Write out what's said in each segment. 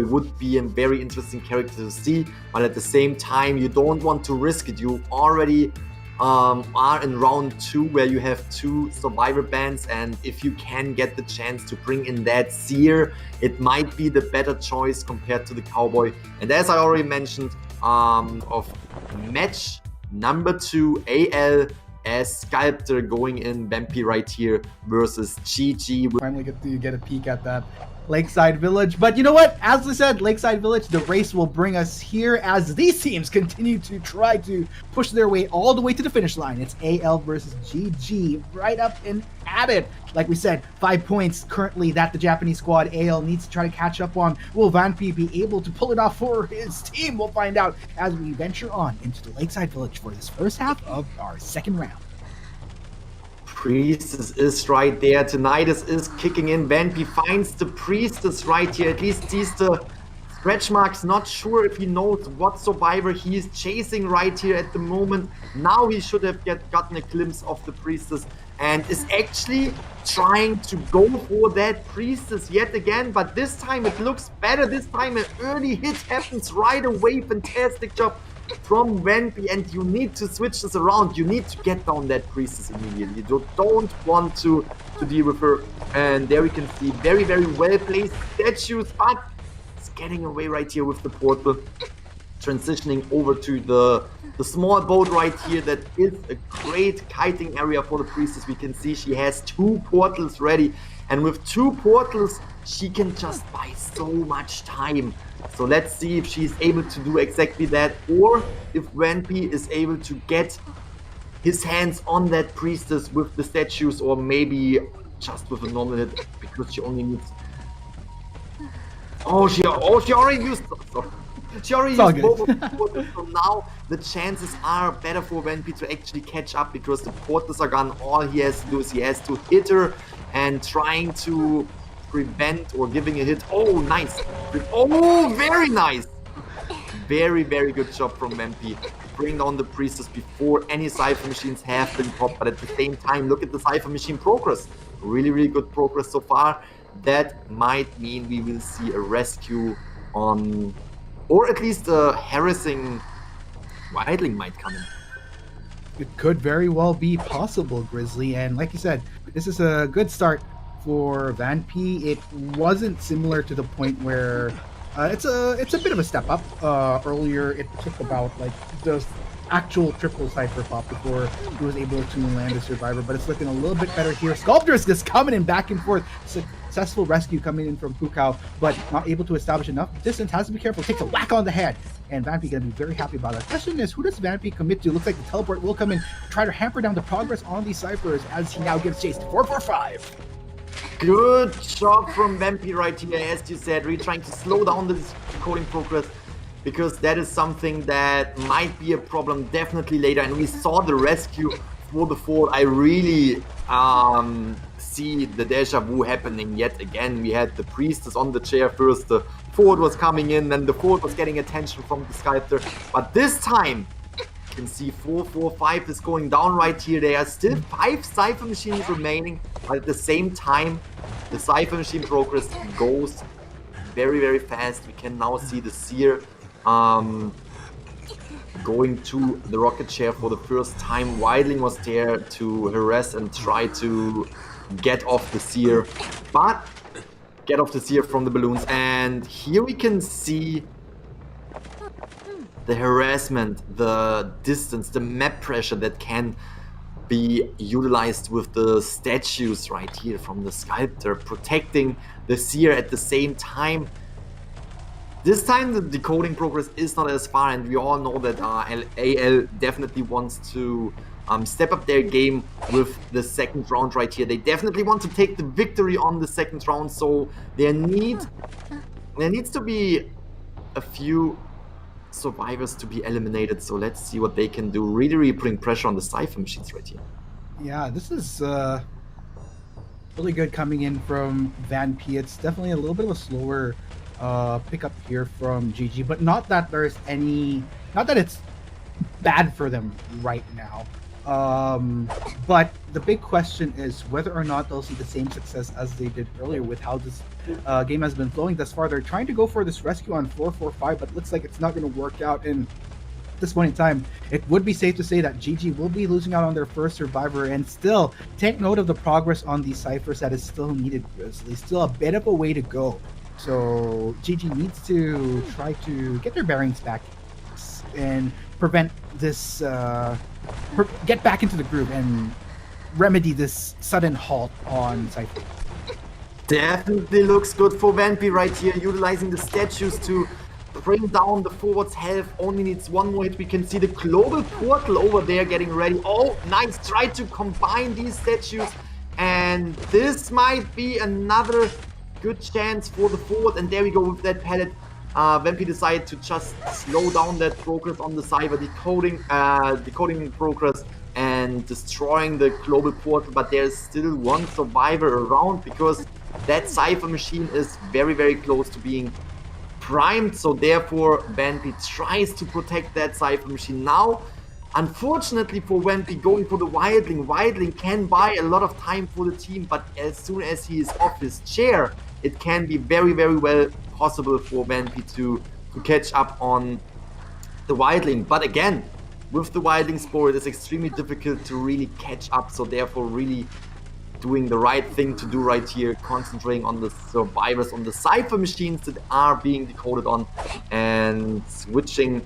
would be a very interesting character to see, but at the same time, you don't want to risk it. You already are in round 2 where you have 2 survivor bands, and if you can get the chance to bring in that Seer, it might be the better choice compared to the Cowboy. And as I already mentioned, of match number 2, AL as Sculptor going in Vampy right here versus GG. Finally get a peek at that Lakeside Village. But you know what? As I said, Lakeside Village, the race will bring us here as these teams continue to try to push their way all the way to the finish line. It's AL versus GG right up and at it. Like we said, 5 points currently that the Japanese squad AL needs to try to catch up on. Will Vampy be able to pull it off for his team? We'll find out as we venture on into the Lakeside Village for this first half of our second round. Priestess is right there. Tinnitus is kicking in. Vampy finds the Priestess right here. At least sees the stretch marks. Not sure if he knows what survivor he is chasing right here at the moment. Now he should have gotten a glimpse of the Priestess and is actually trying to go for that Priestess yet again. But this time it looks better. This time an early hit happens right away. Fantastic job from Vampy, and you need to switch this around. You need to get down that Priestess immediately. You don't want to deal with her. And there we can see very, very well placed statues, but it's getting away right here with the portal. Transitioning over to the small boat right here. That is a great kiting area for the Priestess. We can see she has 2 portals ready, and with 2 portals she can just buy so much time. So let's see if she's able to do exactly that, or if Vampy is able to get his hands on that Priestess with the statues, or maybe just with a normal hit, because she only needs... she already used... She already used both of the portals, so now the chances are better for Vampy to actually catch up, because the portals are gone. All he has to do is he has to hit her and trying to prevent or giving a hit. Oh, nice. Oh, very nice. Very, very good job from Vampy. Bring down the Priestess before any Cypher machines have been popped. But at the same time, look at the Cypher machine progress. Really, really good progress so far. That might mean we will see a rescue on, or at least a harassing Wildling might come in. It could very well be possible, Grizzly. And like you said, this is a good start for Vampy. It wasn't similar to the point where it's a bit of a step up. Earlier, it took about like the actual triple Cypher pop before he was able to land a survivor, but it's looking a little bit better here. Sculptor is just coming in back and forth. Successful rescue coming in from Pukao, but not able to establish enough distance. Has to be careful. Takes a whack on the head, and Vampy gonna be very happy about it. The question is, who does Vampy commit to? Looks like the teleport will come in, try to hamper down the progress on these Cyphers as he now gives chase to 445. Good job from Vampy right here, as you said, really trying to slow down this decoding progress, because that is something that might be a problem definitely later. And we saw the rescue for the fort. I really see the deja vu happening yet again. We had the Priestess on the chair first, the fort was coming in, then the fort was getting attention from the Sculptor. But this time, you can see 445 is going down right here. There are still 5 Cypher machines remaining, but at the same time, the Cypher machine progress goes very, very fast. We can now see the Seer going to the rocket chair for the first time. Wildling was there to harass and try to get off the Seer, but get off the Seer from the balloons. And here we can see the harassment, the distance, the map pressure that can be utilized with the statues right here from the Sculptor, protecting the Seer at the same time. This time the decoding progress is not as far, and we all know that AL definitely wants to step up their game with the second round right here. They definitely want to take the victory on the second round, so there needs to be a few survivors to be eliminated. So let's see what they can do. Really, really putting pressure on the Cypher machines right here. Yeah, this is really good coming in from Vampy. It's definitely a little bit of a slower pickup here from GG, but not that there's any, not that it's bad for them right now. But the big question is whether or not they'll see the same success as they did earlier with how this game has been flowing thus far. They're trying to go for this rescue on 4-4-5, but looks like it's not going to work out. And at this point in time, it would be safe to say that GG will be losing out on their first survivor. And still, take note of the progress on these ciphers that is still needed, Grizzly. Still a bit of a way to go. So GG needs to try to get their bearings back and prevent this, get back into the groove and remedy this sudden halt on Cypher. Definitely looks good for Vampy right here, utilizing the statues to bring down the forward's health. Only needs one more hit. We can see the global portal over there getting ready. Oh, nice. Try to combine these statues. And this might be another good chance for the forward. And there we go with that pallet. Vampy decided to just slow down that progress on the Cypher, decoding progress and destroying the global portal. But there's still one survivor around because that Cypher machine is very, very close to being primed. So therefore, Vampy tries to protect that Cypher machine. Now, unfortunately for Vampy, going for the Wildling can buy a lot of time for the team. But as soon as he is off his chair, it can be very, very well possible for Vampy to catch up on the Wildling. But again, with the Wildling Spore, it is extremely difficult to really catch up. So therefore, really doing the right thing to do right here, concentrating on the survivors, on the Cypher machines that are being decoded on, and switching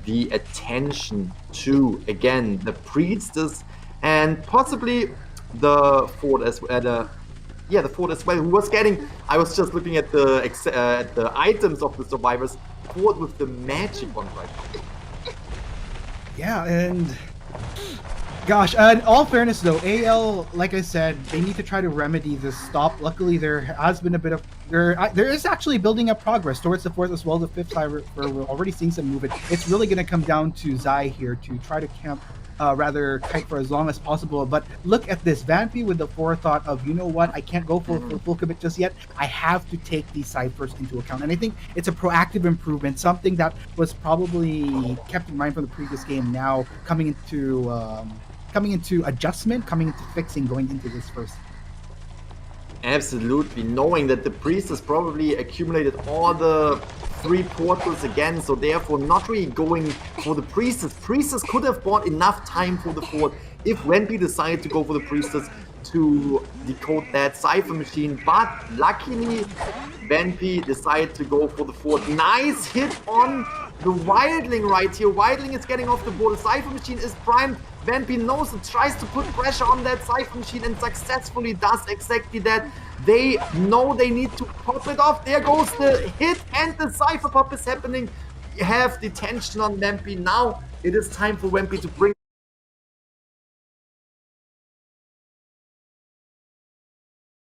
the attention to, again, the Priestess and possibly the Fort as well. The Fort as well, who was getting, I was just looking at the items of the survivors, Fort with the magic one right now. Yeah, and gosh, in all fairness though, AL, like I said, they need to try to remedy this stop. Luckily, there has been a bit of there is actually building up progress towards the fourth as well as the fifth side, where we're already seeing some movement. It's really going to come down to Zai here to try to camp rather kite for as long as possible. But look at this, Vampy with the forethought of, you know what, I can't go for full commit just yet. I have to take these ciphers into account. And I think it's a proactive improvement, something that was probably kept in mind from the previous game, now coming into adjustment, coming into fixing, going into this first. Absolutely, knowing that the Priestess probably accumulated all the 3 portals again, so therefore not really going for the Priestess. Priestess could have bought enough time for the Fort if Vampy decided to go for the Priestess to decode that Cypher machine, but luckily Vampy decided to go for the Fort. Nice hit on the Wildling right here. Wildling is getting off the board. The Cypher machine is primed. Vampy knows it, tries to put pressure on that Cypher machine and successfully does exactly that. They know they need to pop it off. There goes the hit and the Cypher pop is happening. You have the tension on Vampy. Now it is time for Vampy to bring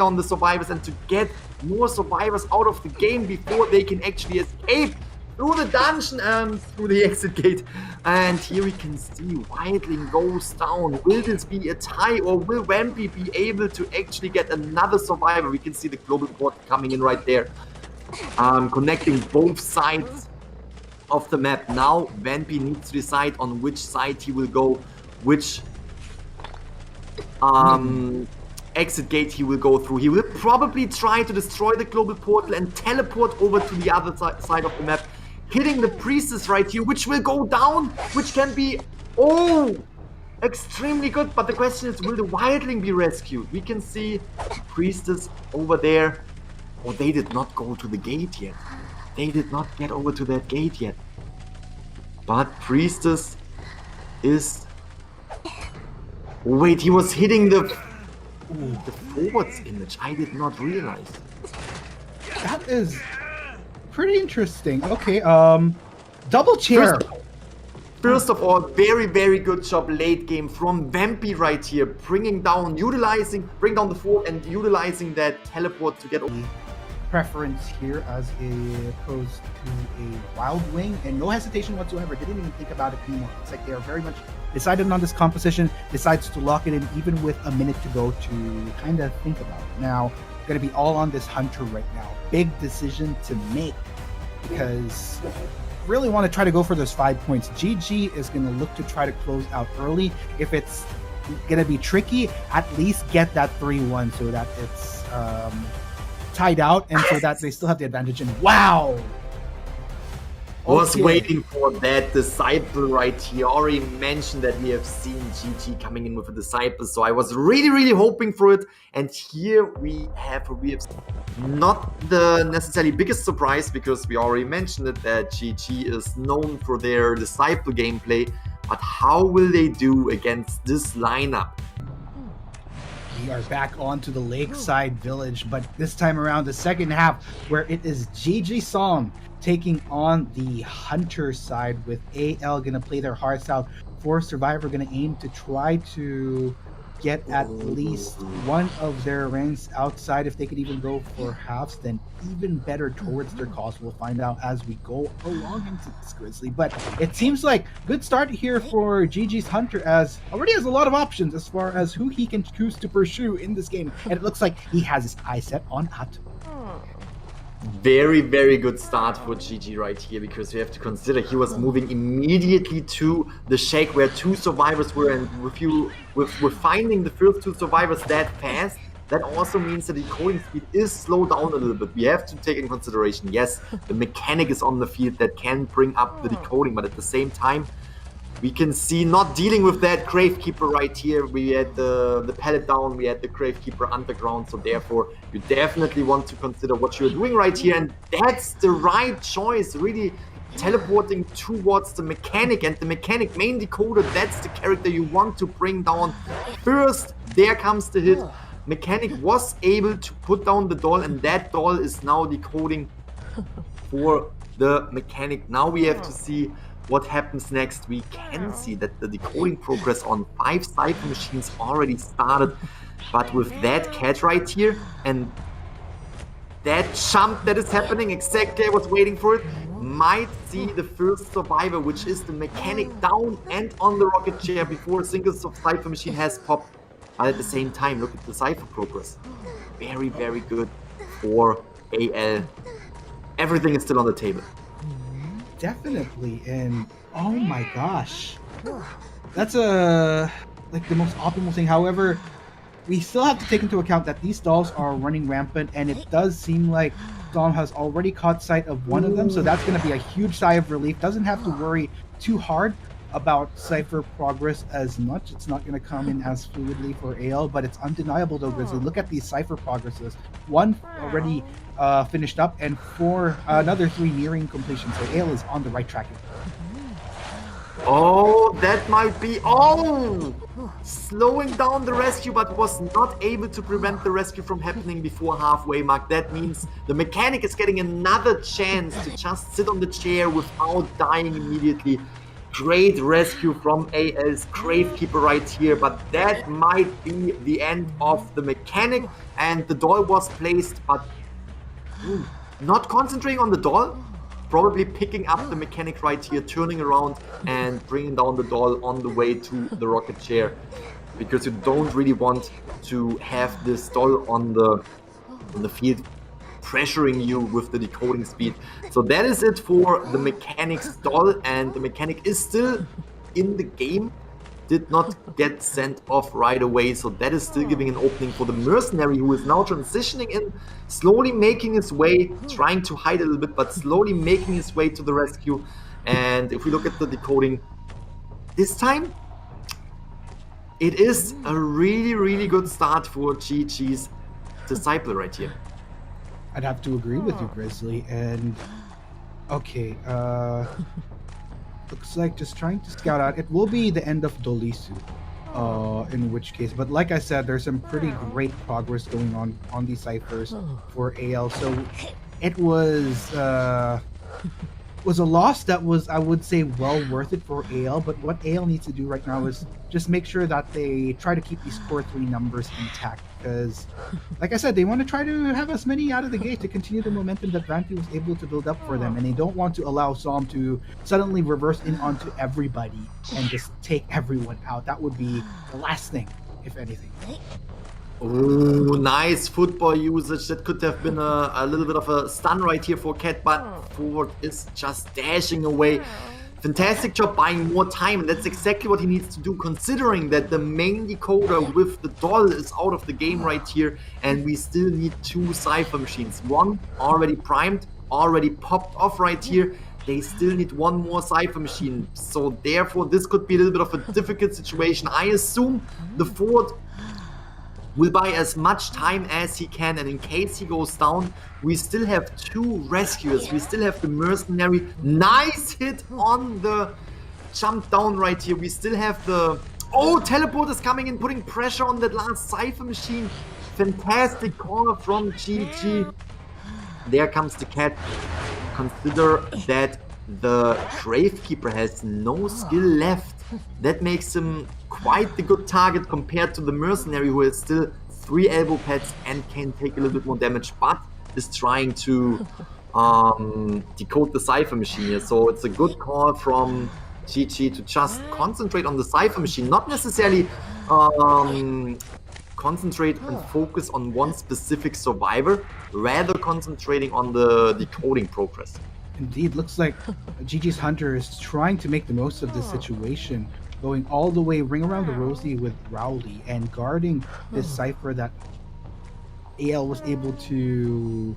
on the survivors and to get more survivors out of the game before they can actually escape through the dungeon and through the exit gate. And here we can see Wildling goes down. Will this be a tie, or will Vampy be able to actually get another survivor? We can see the global port coming in right there, connecting both sides of the map. Now Vampy needs to decide on which side he will go, which exit gate he will go through. He will probably try to destroy the global portal and teleport over to the other side of the map, hitting the Priestess right here, which will go down, which can be, extremely good. But the question is, will the Wildling be rescued? We can see Priestess over there. Oh, they did not go to the gate yet. They did not get over to that gate yet. But Priestess is... Wait, he was hitting the forwards image. I did not realize. That is pretty interesting. Okay, double chair. First of all, very, very good job late game from Vampy right here, bring down the fort and utilizing that teleport to get over. Preference here as opposed to a Wildling, and no hesitation whatsoever. Didn't even think about it anymore. It's like they are very much decided on this composition, decides to lock it in even with a minute to go to kind of think about it. Now, going to be all on this Hunter right now. Big decision to make, because really want to try to go for those 5 points. GG is going to look to try to close out early. If it's going to be tricky, at least get that 3-1 so that it's tied out and so that they still have the advantage. And wow! Was waiting for that disciple right here. Already mentioned that we have seen GG coming in with a disciple, so I was really hoping for it. And here we have not the necessarily biggest surprise, because we already mentioned it that GG is known for their disciple gameplay. But how will they do against this lineup? We are back onto the Lakeside Village, but this time around the second half, where it is XAWM taking on the Hunter side, with AL gonna play their hearts out. For Survivor gonna aim to try to get at least one of their ranks outside. If they could even go for halves, then even better towards their cause. We'll find out as we go along into this, Grizzly. But it seems like good start here for GG's Hunter, as already has a lot of options as far as who he can choose to pursue in this game. And it looks like he has his eyes set on At. Very good start for GG right here, because we have to consider he was moving immediately to the shake where 2 survivors were, and with finding the first 2 survivors that fast, that also means that the decoding speed is slowed down a little bit. We have to take in consideration, yes, the mechanic is on the field that can bring up the decoding, but at the same time, we can see not dealing with that Gravekeeper right here. We had the pallet down, we had the Gravekeeper underground, so therefore you definitely want to consider what you're doing right here, and that's the right choice, really teleporting towards the mechanic, and the mechanic main decoder, that's the character you want to bring down first. There comes the hit. Mechanic was able to put down the doll, and that doll is now decoding for the mechanic. Now we have to see what happens next. We can see that the decoding progress on 5 Cypher machines already started, but with that catch right here and that jump that is happening, exactly I was waiting for it, might see the first survivor, which is the mechanic, down and on the rocket chair before a single Cypher machine has popped. But at the same time, look at the Cypher progress. Very good for AL. Everything is still on the table. Definitely, and oh my gosh, that's like the most optimal thing. However, we still have to take into account that these dolls are running rampant, and it does seem like Dom has already caught sight of one of them, so that's going to be a huge sigh of relief. Doesn't have to worry too hard about Cypher progress as much. It's not going to come in as fluidly for AL, but it's undeniable though, Grizzly. Look at these Cypher progresses. 1 already finished up, and 4 another 3 nearing completion, so AL is on the right track. Oh, that might be slowing down the rescue, but was not able to prevent the rescue from happening before halfway mark. That means the mechanic is getting another chance to just sit on the chair without dying immediately. Great rescue from AL's Gravekeeper right here, but that might be the end of the mechanic, and the doll was placed, but not concentrating on the doll, probably picking up the mechanic right here, turning around and bringing down the doll on the way to the rocket chair, because you don't really want to have this doll on the field pressuring you with the decoding speed. So that is it for the mechanic's doll, and the mechanic is still in the game, did not get sent off right away, so that is still giving an opening for the mercenary, who is now transitioning in, slowly making his way, trying to hide a little bit, but slowly making his way to the rescue. And if we look at the decoding this time, it is a really good start for GG's Disciple right here. I'd have to agree with you, Grizzly. And okay, looks like just trying to scout out. It will be the end of Dolisu, in which case. But like I said, there's some pretty great progress going on these ciphers for AL. So it was a loss that was, I would say, well worth it for AL. But what AL needs to do right now is just make sure that they try to keep these core 3 numbers intact. Because, like I said, they want to try to have as many out of the gate to continue the momentum that Vanti was able to build up for them. And they don't want to allow XAWM to suddenly reverse in onto everybody and just take everyone out. That would be the last thing, if anything. Oh, nice football usage. That could have been a little bit of a stun right here for Cat, but Forward is just dashing away. Fantastic job buying more time, and that's exactly what he needs to do, considering that the main decoder with the doll is out of the game right here, and we still need 2 Cypher machines. One already primed, already popped off right here. They still need 1 more Cypher machine, so therefore this could be a little bit of a difficult situation. I assume the Forward will buy as much time as he can, and in case he goes down, we still have 2 rescuers. We still have the mercenary. Nice hit on the jump down right here. We still have the... Oh, teleport is coming in, putting pressure on that last Cypher machine. Fantastic corner from GG. There comes the Cat. Consider that the Gravekeeper has no skill left. That makes him quite the good target compared to the Mercenary, who has still 3 elbow pads and can take a little bit more damage, but is trying to decode the Cypher machine here. So it's a good call from GG to just concentrate on the Cypher machine, not necessarily concentrate and focus on one specific survivor, rather concentrating on the decoding progress. Indeed, looks like GG's Hunter is trying to make the most of this situation, going all the way ring around the rosy with Rowley and guarding this cipher that AL was able to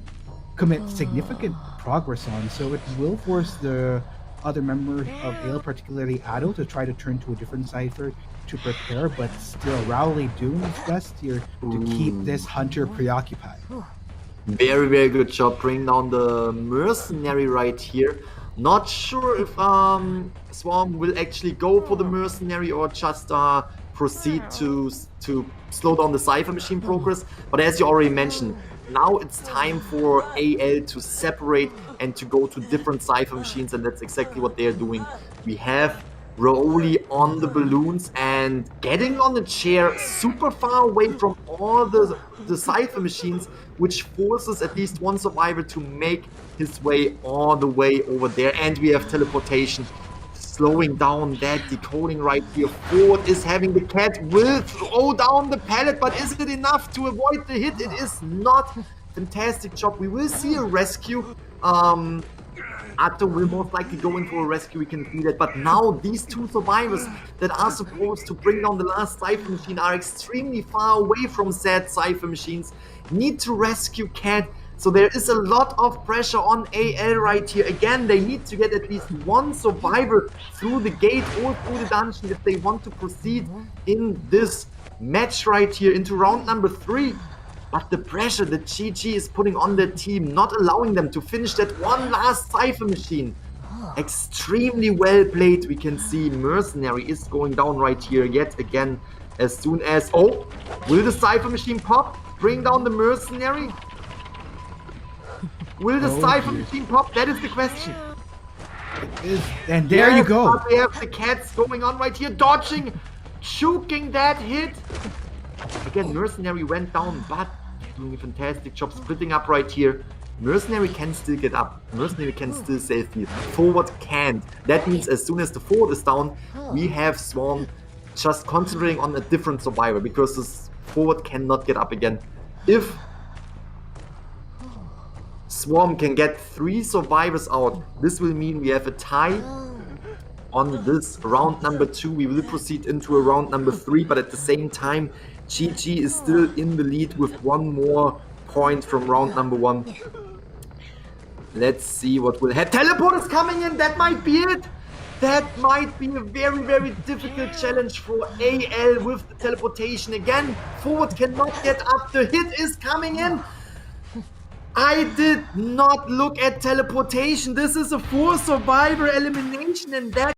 commit significant progress on. So it will force the other members of AL, particularly Ado, to try to turn to a different cipher to prepare, but still Rowley doing his best here to keep this Hunter preoccupied. Very, very good job bringing down the Mercenary right here. Not sure if XAWM will actually go for the Mercenary or just proceed to slow down the Cypher machine progress. But as you already mentioned, now it's time for AL to separate and to go to different Cypher machines, and that's exactly what they're doing. We have Raoli on the balloons and getting on the chair super far away from all the Cypher machines, which forces at least 1 survivor to make his way all the way over there. And we have teleportation slowing down that decoding right here. Forward is having the Cat, will throw down the pallet, but is it enough to avoid the hit? It is not. Fantastic job. We will see a rescue. Atto will most likely go in for a rescue, we can see that. But now these 2 survivors that are supposed to bring down the last Cypher machine are extremely far away from said Cypher machines. Need to rescue Cat. So there is a lot of pressure on AL right here. Again, they need to get at least 1 survivor through the gate or through the dungeon if they want to proceed in this match right here into round number 3. But the pressure that GG is putting on their team, not allowing them to finish that 1 last Cypher machine. Extremely well played. We can see Mercenary is going down right here yet again as soon as... Oh, will the Cypher machine pop? Bring down the Mercenary? Will the Cypher machine pop? That is the question. And there you go. But we have the Cats going on right here, dodging, choking that hit. Again, Mercenary went down, but doing a fantastic job splitting up right here. Mercenary can still get up. Mercenary can still save the Forward can't. That means as soon as the Forward is down, we have XAWM just concentrating on a different survivor, because this Forward cannot get up again. If XAWM can get 3 survivors out, this will mean we have a tie on this round number 2. We will proceed into a round number 3, but at the same time, GG is still in the lead with 1 more point from round number 1. Let's see what will happen. Teleport is coming in. That might be it. That might be a very, very difficult challenge for AL with the teleportation. Again, Forward cannot get up. The hit is coming in. I did not look at teleportation. This is a 4 survivor elimination, and that